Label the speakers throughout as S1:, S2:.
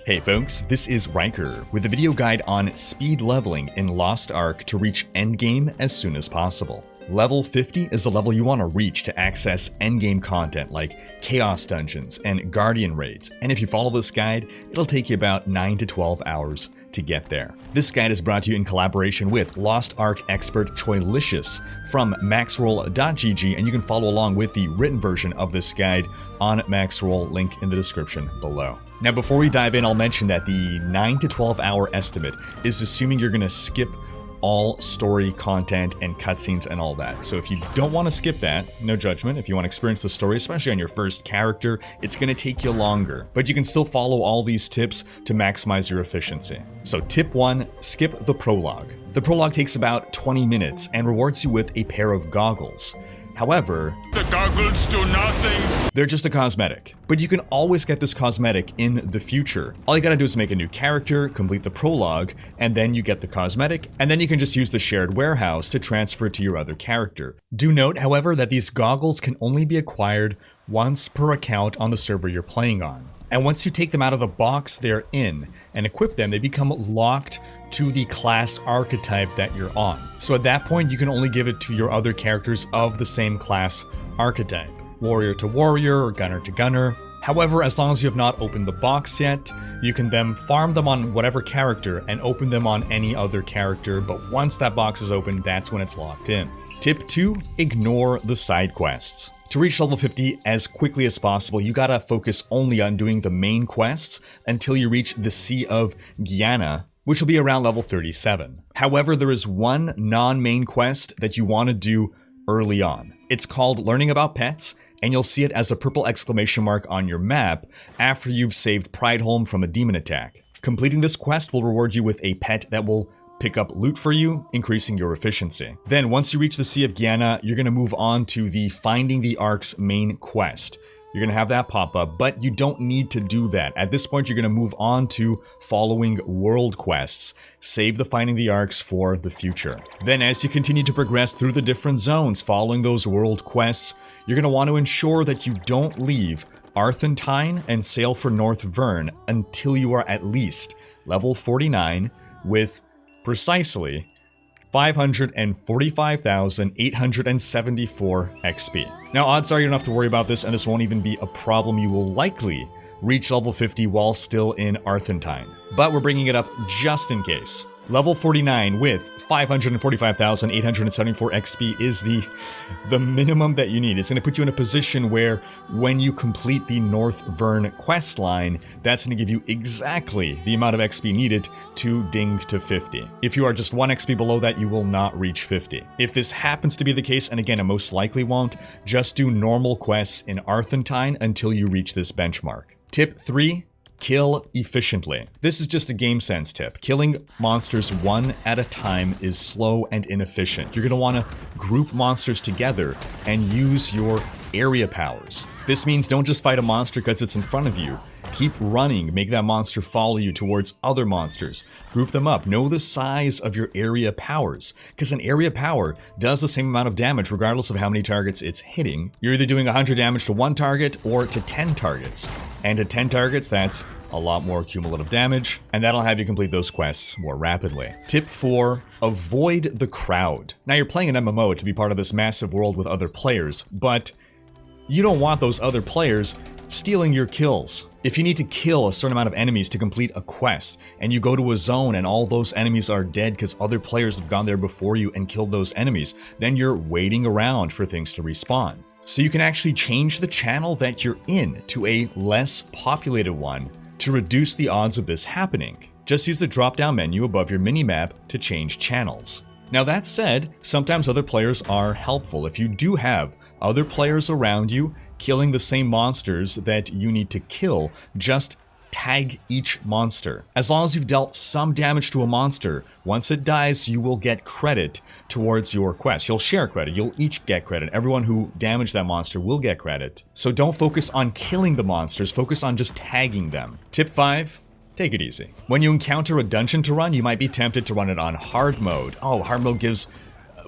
S1: Hey folks, this is Rhykker with a video guide on speed leveling in Lost Ark to reach endgame as soon as possible. Level 50 is the level you want to reach to access endgame content like Chaos Dungeons and Guardian Raids, and if you follow this guide, it'll take you about 9 to 12 hours to get there. This guide is brought to you in collaboration with Lost Ark expert Toioiz from maxroll.gg, and you can follow along with the written version of this guide on Maxroll, link in the description below. Now before we dive in, I'll mention that the 9 to 12 hour estimate is assuming you're going to skip all story content and cutscenes and all that. So if you don't want to skip that, no judgment. If you want to experience the story, especially on your first character, it's going to take you longer. But you can still follow all these tips to maximize your efficiency. So tip 1, skip the prologue. The prologue takes about 20 minutes and rewards you with a pair of goggles. However,
S2: the goggles do nothing.
S1: They're just a cosmetic, but you can always get this cosmetic in the future. All you gotta do is make a new character, complete the prologue, and then you get the cosmetic, and then you can just use the shared warehouse to transfer it to your other character. Do note, however, that these goggles can only be acquired once per account on the server you're playing on. And once you take them out of the box they're in and equip them, they become locked to the class archetype that you're on. So at that point, you can only give it to your other characters of the same class archetype. Warrior to warrior or gunner to gunner. However, as long as you have not opened the box yet, you can then farm them on whatever character and open them on any other character, but once that box is opened, that's when it's locked in. Tip 2, ignore the side quests. To reach level 50 as quickly as possible, you gotta focus only on doing the main quests until you reach the Sea of Guyana, which will be around level 37. However, there is one non-main quest that you want to do early on. It's called Learning About Pets, and you'll see it as a purple exclamation mark on your map after you've saved Prideholm from a demon attack. Completing this quest will reward you with a pet that will pick up loot for you, increasing your efficiency. Then once you reach the Sea of Guyana, you're going to move on to the Finding the Ark's main quest. You're going to have that pop up, but you don't need to do that. At this point, you're going to move on to following world quests. Save the Finding the Arks for the future. Then as you continue to progress through the different zones following those world quests, you're going to want to ensure that you don't leave Arcthorin and sail for North Vern until you are at least level 49 with precisely 545,874 XP. Now, odds are you don't have to worry about this, and this won't even be a problem. You will likely reach level 50 while still in Arcthorin. But we're bringing it up just in case. Level 49 with 545,874 XP is the minimum that you need. It's going to put you in a position where when you complete the North Vern quest line, that's going to give you exactly the amount of XP needed to ding to 50. If you are just 1 XP below that, you will not reach 50. If this happens to be the case, and again, it most likely won't, just do normal quests in Arcthorin until you reach this benchmark. Tip 3. Kill efficiently. This is just a game sense tip. Killing monsters one at a time is slow and inefficient. You're going to want to group monsters together and use your area powers. This means don't just fight a monster because it's in front of you. Keep running, make that monster follow you towards other monsters. Group them up. Know the size of your area powers, because an area power does the same amount of damage regardless of how many targets it's hitting. You're either doing 100 damage to 1 target or to 10 targets. And to 10 targets, that's a lot more cumulative damage, and that'll have you complete those quests more rapidly. Tip 4, avoid the crowd. Now you're playing an MMO to be part of this massive world with other players, but you don't want those other players stealing your kills. If you need to kill a certain amount of enemies to complete a quest, and you go to a zone and all those enemies are dead because other players have gone there before you and killed those enemies, then you're waiting around for things to respawn. So you can actually change the channel that you're in to a less populated one to reduce the odds of this happening. Just use the drop-down menu above your minimap to change channels. Now that said, sometimes other players are helpful. If you do have other players around you killing the same monsters that you need to kill, just tag each monster. As long as you've dealt some damage to a monster, once it dies, you will get credit towards your quest. You'll share credit. You'll each get credit. Everyone who damaged that monster will get credit. So don't focus on killing the monsters. Focus on just tagging them. Tip 5. Take it easy. When you encounter a dungeon to run, you might be tempted to run it on hard mode. Oh, hard mode gives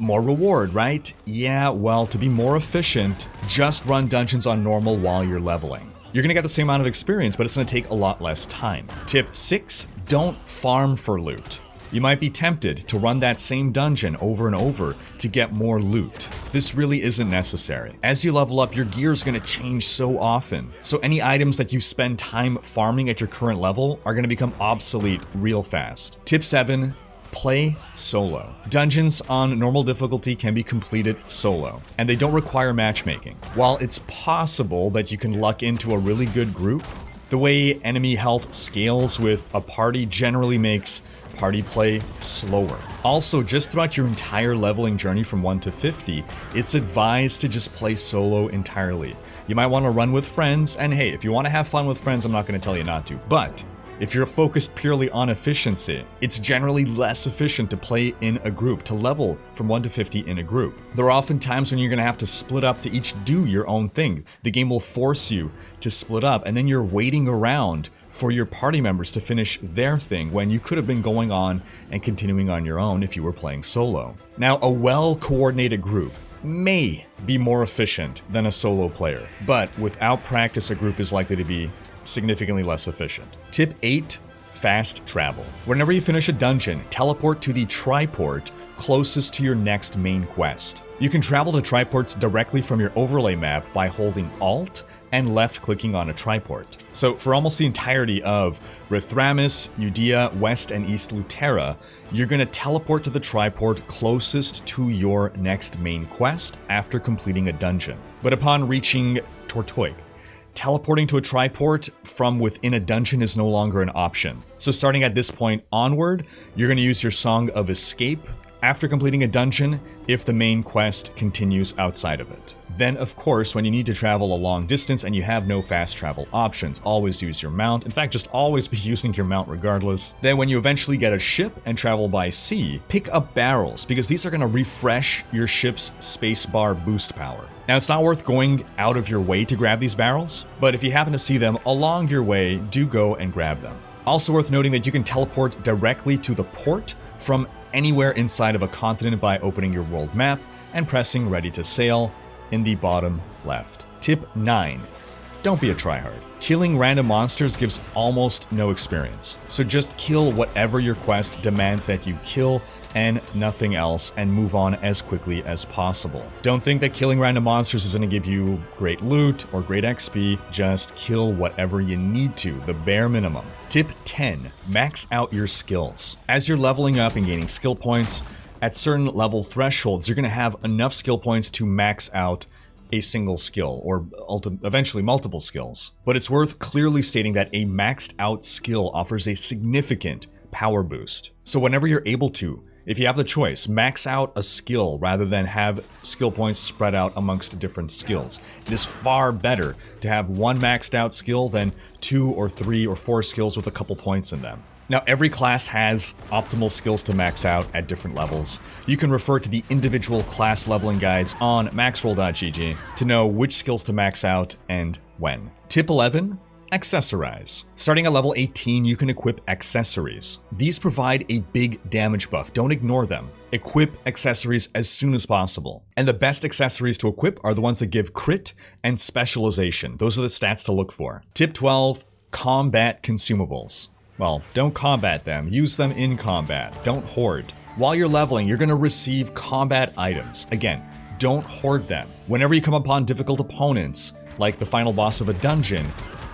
S1: more reward, right? Yeah, well, to be more efficient, just run dungeons on normal while you're leveling. You're gonna get the same amount of experience, but it's gonna take a lot less time. Tip 6, don't farm for loot. You might be tempted to run that same dungeon over and over to get more loot. This really isn't necessary. As you level up, your gear is going to change so often. So any items that you spend time farming at your current level are going to become obsolete real fast. Tip 7, play solo. Dungeons on normal difficulty can be completed solo, and they don't require matchmaking. While it's possible that you can luck into a really good group, the way enemy health scales with a party generally makes party play slower. Also, just throughout your entire leveling journey from 1 to 50, it's advised to just play solo entirely. You might want to run with friends, and hey, if you want to have fun with friends, I'm not going to tell you not to, but if you're focused purely on efficiency, it's generally less efficient to play in a group, to level from 1 to 50 in a group. There are often times when you're going to have to split up to each do your own thing. The game will force you to split up, and then you're waiting around for your party members to finish their thing when you could have been going on and continuing on your own if you were playing solo. Now, a well-coordinated group may be more efficient than a solo player, but without practice, a group is likely to be significantly less efficient. Tip 8, fast travel. Whenever you finish a dungeon, teleport to the triport closest to your next main quest. You can travel to triports directly from your overlay map by holding Alt and left-clicking on a triport. So for almost the entirety of Rithramis, Udea, West and East Lutera, you're going to teleport to the triport closest to your next main quest after completing a dungeon. But upon reaching Toioiz, teleporting to a triport from within a dungeon is no longer an option. So starting at this point onward, you're going to use your Song of Escape after completing a dungeon if the main quest continues outside of it. Then, of course, when you need to travel a long distance and you have no fast travel options, always use your mount. In fact, just always be using your mount regardless. Then when you eventually get a ship and travel by sea, pick up barrels because these are going to refresh your ship's spacebar boost power. Now, it's not worth going out of your way to grab these barrels, but if you happen to see them along your way, do go and grab them. Also worth noting that you can teleport directly to the port from anywhere inside of a continent by opening your world map and pressing ready to sail in the bottom left. Tip 9. Don't be a tryhard. Killing random monsters gives almost no experience, so just kill whatever your quest demands that you kill and nothing else, and move on as quickly as possible. Don't think that killing random monsters is going to give you great loot or great XP, just kill whatever you need to, the bare minimum. Tip 10. Max out your skills. As you're leveling up and gaining skill points, at certain level thresholds, you're going to have enough skill points to max out a single skill, or eventually multiple skills. But it's worth clearly stating that a maxed out skill offers a significant power boost. So whenever you're able to, if you have the choice, max out a skill rather than have skill points spread out amongst different skills. It is far better to have one maxed out skill than 2 or 3 or 4 skills with a couple points in them. Now, every class has optimal skills to max out at different levels. You can refer to the individual class leveling guides on maxroll.gg to know which skills to max out and when. Tip 11. Accessorize. Starting at level 18, you can equip accessories. These provide a big damage buff. Don't ignore them. Equip accessories as soon as possible. And the best accessories to equip are the ones that give crit and specialization. Those are the stats to look for. Tip 12. Combat consumables. Well, don't combat them. Use them in combat. Don't hoard. While you're leveling, you're going to receive combat items. Again, don't hoard them. Whenever you come upon difficult opponents, like the final boss of a dungeon,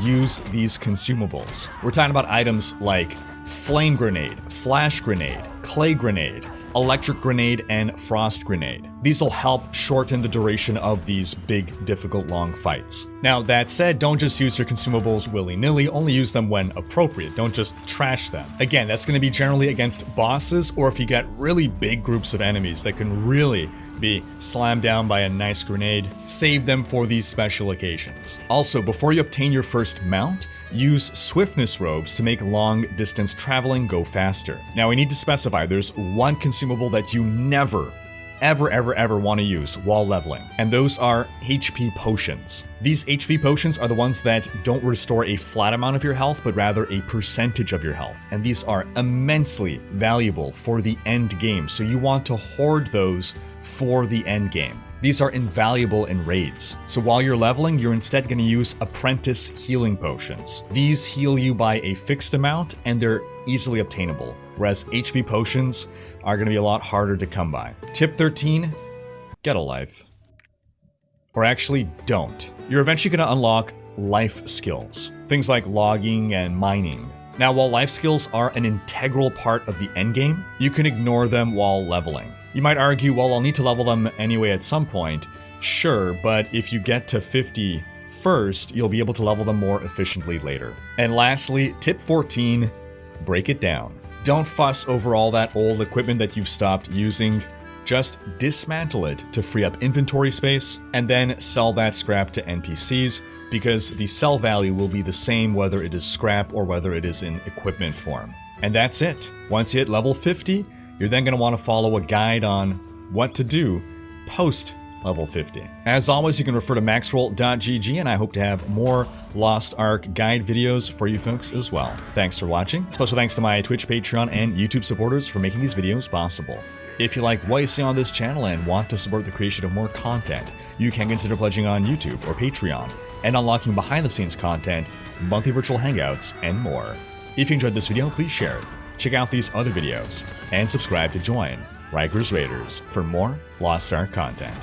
S1: use these consumables. We're talking about items like flame grenade, flash grenade, clay grenade, electric grenade, and frost grenade. These will help shorten the duration of these big, difficult, long fights. Now, that said, don't just use your consumables willy-nilly, only use them when appropriate. Don't just trash them. Again, that's going to be generally against bosses, or if you get really big groups of enemies that can really be slammed down by a nice grenade, save them for these special occasions. Also, before you obtain your first mount, use swiftness robes to make long-distance traveling go faster. Now, we need to specify there's one consumable that you never ever want to use while leveling, and those are HP potions. These HP potions are the ones that don't restore a flat amount of your health, but rather a percentage of your health, and these are immensely valuable for the end game, so you want to hoard those for the end game. These are invaluable in raids. So while you're leveling, you're instead going to use apprentice healing potions. These heal you by a fixed amount and they're easily obtainable, whereas HP potions are going to be a lot harder to come by. Tip 13, get a life. Or actually, don't. You're eventually going to unlock life skills, things like logging and mining. Now, while life skills are an integral part of the endgame, you can ignore them while leveling. You might argue, well, I'll need to level them anyway at some point. Sure, but if you get to 50 first, you'll be able to level them more efficiently later. And lastly, tip 14, break it down. Don't fuss over all that old equipment that you've stopped using. Just dismantle it to free up inventory space, and then sell that scrap to NPCs, because the sell value will be the same whether it is scrap or whether it is in equipment form. And that's it. Once you hit level 50, you're then going to want to follow a guide on what to do post level 50. As always, you can refer to maxroll.gg, and I hope to have more Lost Ark guide videos for you folks as well. Thanks for watching. Special thanks to my Twitch, Patreon, and YouTube supporters for making these videos possible. If you like what you see on this channel and want to support the creation of more content, you can consider pledging on YouTube or Patreon and unlocking behind-the-scenes content, monthly virtual hangouts, and more. If you enjoyed this video, please share it, check out these other videos, and subscribe to join Rhykker's Raiders for more Lost Ark content.